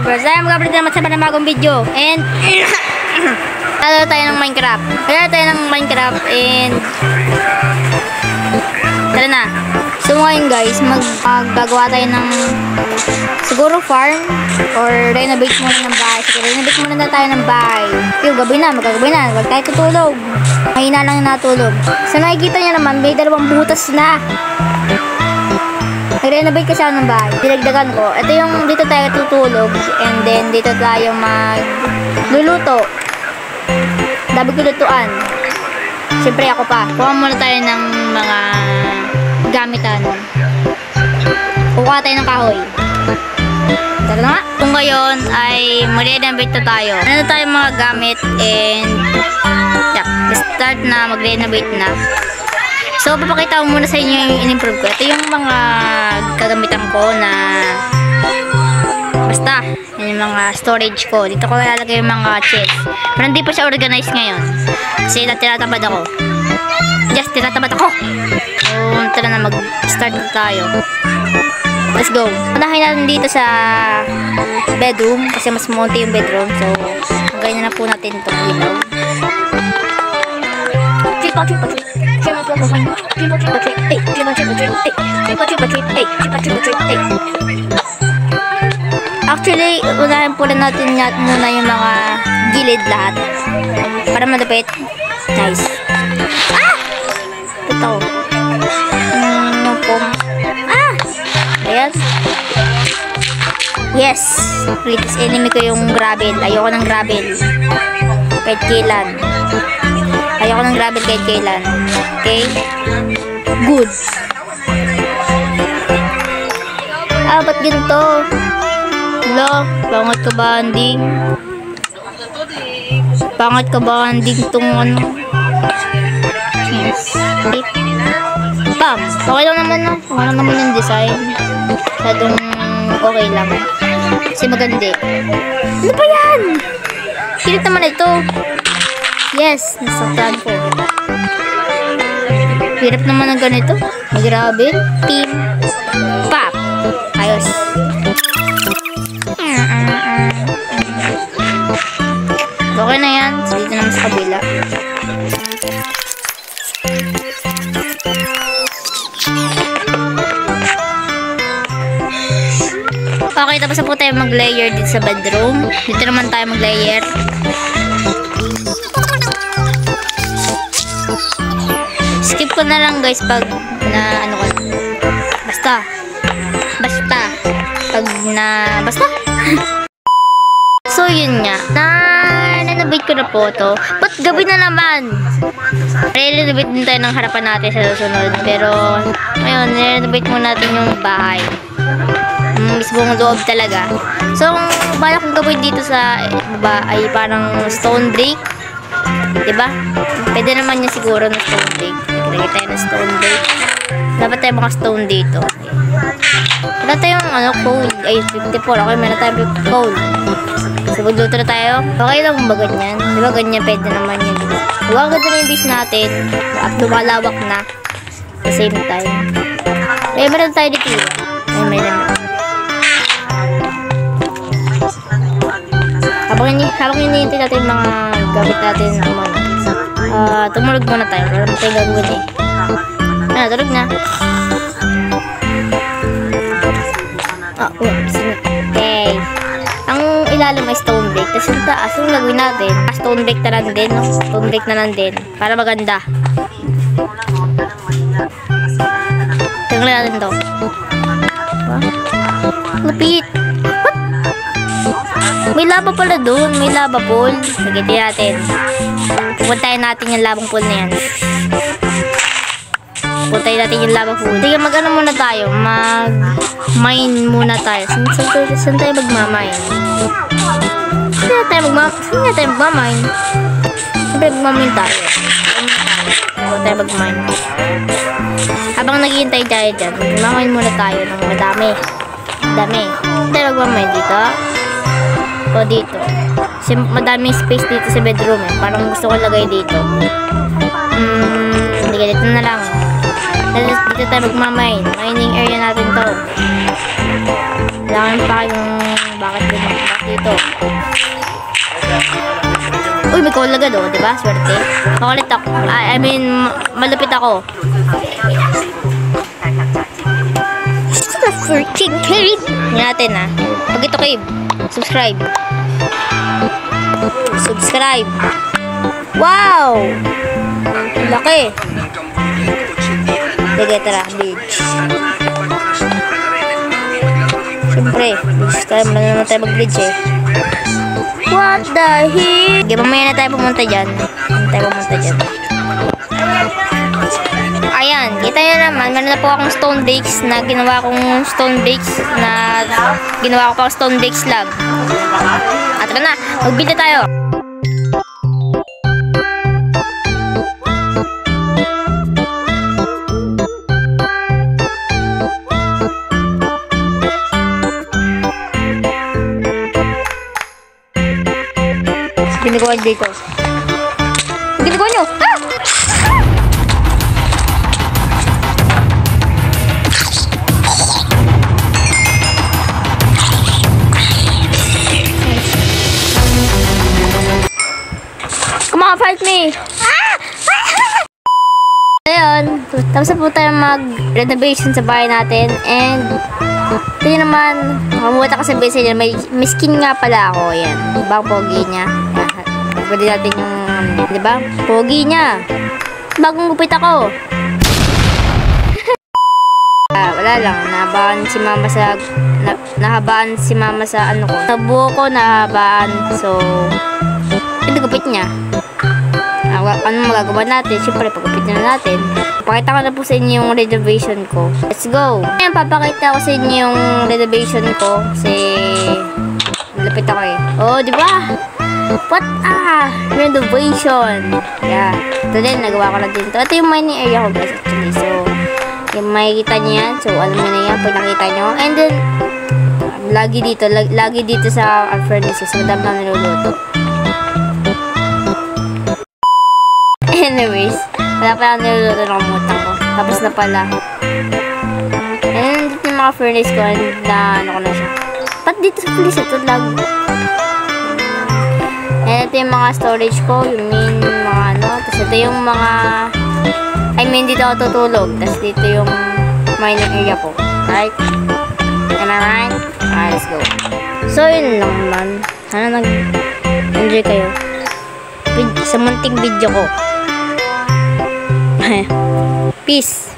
First time mag-upload naman sa panamagong video. And Lalo tayo ng Minecraft. And tara na. So ngayon guys, maggagawa tayo ng siguro farm or renovate muna ng bahay. Sige, renovate muna na tayo ng bahay. Yung gabi na, magagabi na. Huwag tayo tutulog. Mahina lang yung natulog. So nakikita nyo naman, may 2 butas na. Nag-renovate kasi ako ng bahay. Dinagdagan ko. Ito yung dito tayo tutulog. And then dito tayo magluluto. Dabi ko lutuan. Siyempre ako pa. Kuha muna tayo ng mga gamitan. Kuha tayo ng kahoy. Tara na nga. Kung ngayon ay mag-renovate na tayo. Ano tayo mga gamit and start na mag-renovate na. So, papakita ko muna sa inyo yung in-improve ko. Ito yung mga kagamitan ko na basta, yung mga storage ko. Dito ko lalagay yung mga chest. Pero hindi pa siya organized ngayon. Kasi tinatamad ako. Yes, tinatamad ako! So, tara na mag-start na tayo. Let's go. Unahin natin dito sa bedroom. Kasi mas monte yung bedroom. So, ganyan na po natin itong ilaw. Actually, unahin po na natin muna yung mga gilid lahat para malapit. Nice. Ito. Ayan. Yes. Greatest enemy ko yung gravel. Ayoko ng gravel. Kahit kailan. Ayoko ng gravel kahit kailan. Okay? Good. Ba't ganito? Hello? Pangat ka ba, Anding? Pangat ka ba, Anding, itong ano? Yes. Okay. Bam! Okay lang naman na. Okay lang naman yung design. Sadong okay lang. Kasi maganda. Ano ba yan? Kilit naman ito. Yes, nasaktan ko. Hirap naman ng ganito. Mag-gravel. Team. Pop. Ayos. Okay na yan. So, dito naman sa kabila. Okay, tapos na po tayo mag-layer dito sa bedroom. Dito naman tayo mag-layer. Skip ko na lang guys pag na ano ko. Basta. So yun nga. Na-renovate ko na po to. Ba't gabi na naman? Re-renovate din tayo ng harapan natin sa susunod. Pero ngayon, re-renovate muna natin yung bahay. Mismong loob talaga. So kung balak kong gawin dito sa baba ay parang stone brick. Diba? Pwede naman niya siguro na stone brick. Lagay tayo ng stone brick. Dapat tayo mga stone dito. Wala tayong coal. Ay, 54. Okay, meron tayong coal. So, magluto na tayo. Okay lang kung ba ganyan. Diba ganyan, pwede naman yun. Huwag ganda na yung base natin. At lumalawak na. At the same time. Eh, meron tayo dito. Ay, meron. Habang hinihintay natin yung mga gamit natin naman. Tumulog muna tayo. Wala mo tayo gagawin eh. Tulog na. Okay. Ang ilalim ay stone brick. Tapos yung taas, yung gagawin natin, stone brick na lang din. No? Stone brick na lang din. Para maganda. Tingnan natin to. Lupit. May lava pala doon. May lava pool. Sagitin natin. Pupuntahin natin yung lavang pool na yan. Pupuntahin natin yung lava pool. Sige, mag-ano muna tayo. Mag-mine muna tayo. Saan tayo mag-mine? Saan tayo mag-mine? Siyempre mag-mine tayo. Saan tayo mag-mine? Habang naghihintay tayo dyan, mag-mine muna tayo ng madami. Madami. Saan tayo mag-mine dito? O dito. Kasi madaming space dito sa bedroom eh. Parang gusto ko lagay dito. Hindi ka dito na lang. Dito tayo magmamine. Mining area natin to. Kailangan pa yung bakit ko agad, oh, diba? Swerte. Makulit ako. I mean, malupit ako. Freaking cave! Hindi natin, ah. Pag ito cave, subscribe. Subscribe. Wow! Laki. Sige, tara, beach. Siyempre, beach tayo. Mali naman tayo mag-bridge, eh. What the heck? Sige, mamaya na tayo pumunta dyan. Ayan, kita nyo naman, meron na po akong stone base na ginawa kong stone base slab. At tara na, mag-build na tayo. Ginagawa dito. Ginagawa nyo! Ah! Come on, fight me! Ah! Ayun, tapos na po tayo mag-renovation sa bahay natin. And ito yun naman, makamuha ka sa base niya. May skin nga pala ako. Ayan, diba ang pogi niya? Pwede natin yung, diba? Pogi niya. Bagong gupit ako. Wala lang, nahabaan si mama sa ano ko. Nabuo ko, nahabaan. So, ito gupit niya. Ano magagawa natin? Siyempre, pagupit na natin. Pakita ko na po sa inyo yung renovation ko. Let's go! Ayan, papakita ko sa inyo yung renovation ko. Kasi, malapit ako eh. Oh, di ba? What? Renovation. Yeah. Ito din, nagawa ko na din ito. Ito yung mining area ko guys actually. So, yung makikita nyo yan. So, alam mo na yan pag nakita nyo. And then, lagi dito sa furnaces. Madami na niluluto. Anyways, wala pa lang niluluto ng umutang ko. Tapos na pala. And dito yung mga furnace ko na ano ko na siya. Ba't dito sa furnace ito lag? And ito yung mga storage ko. Yung main mga ano. Tapos ito yung mga dito ako tutulog. Tapos dito yung mining area ko. Right? Am I right? Alright, let's go. So, yun lang naman. Sana nag-enjoy kayo. Sa munting video ko. Peace.